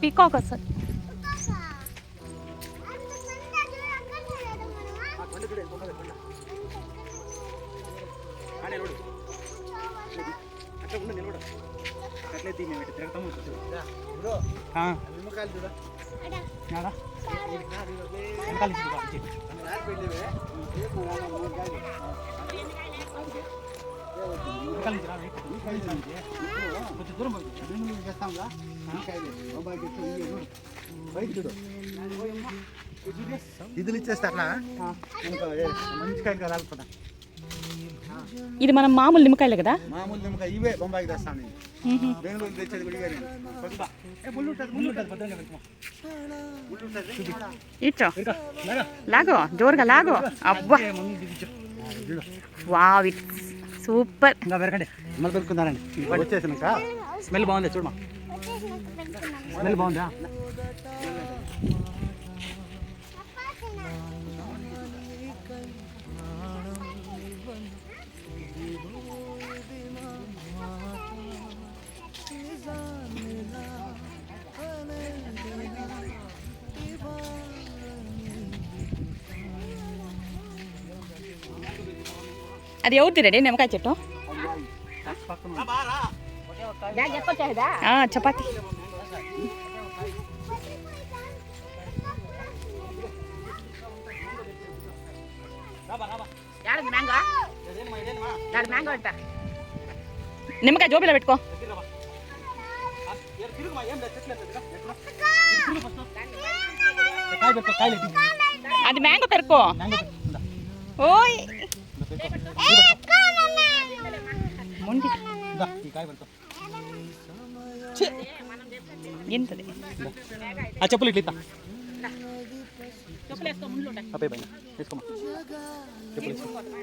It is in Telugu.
पीकॉक असेल ఇదిలు ఇచ్చేస్తారా మంచి కాయలు రాలుకుంటా ఇది మనం మామూలు నిమ్మకాయలే కదా మామూలు నిమ్మకాయ ఇవే బొంబాయికి తెస్తాను బెంగళూరు తెచ్చేది విడిగా ఇచ్చో లాగో జోరుగా లాగో అబ్బా వావ్ ఇట్స్ సూపర్ ఇంకా పెరగండి మళ్ళీ పెరుకుందారండి వచ్చేసినాక స్మెల్ బాగుంది చూడమా స్మెల్ బాగుందా అది ఎవరిది రెడీ నిమ్మకాయ చెట్టు చపాతి నిమ్మకాయ జోబిలో పెట్టుకో అది మ్యాంగో పెరుకో ఓయ్ ఎంతది చెప్పులు ఇట్లా చెప్పులు వేసుకో ముందు చెప్పులు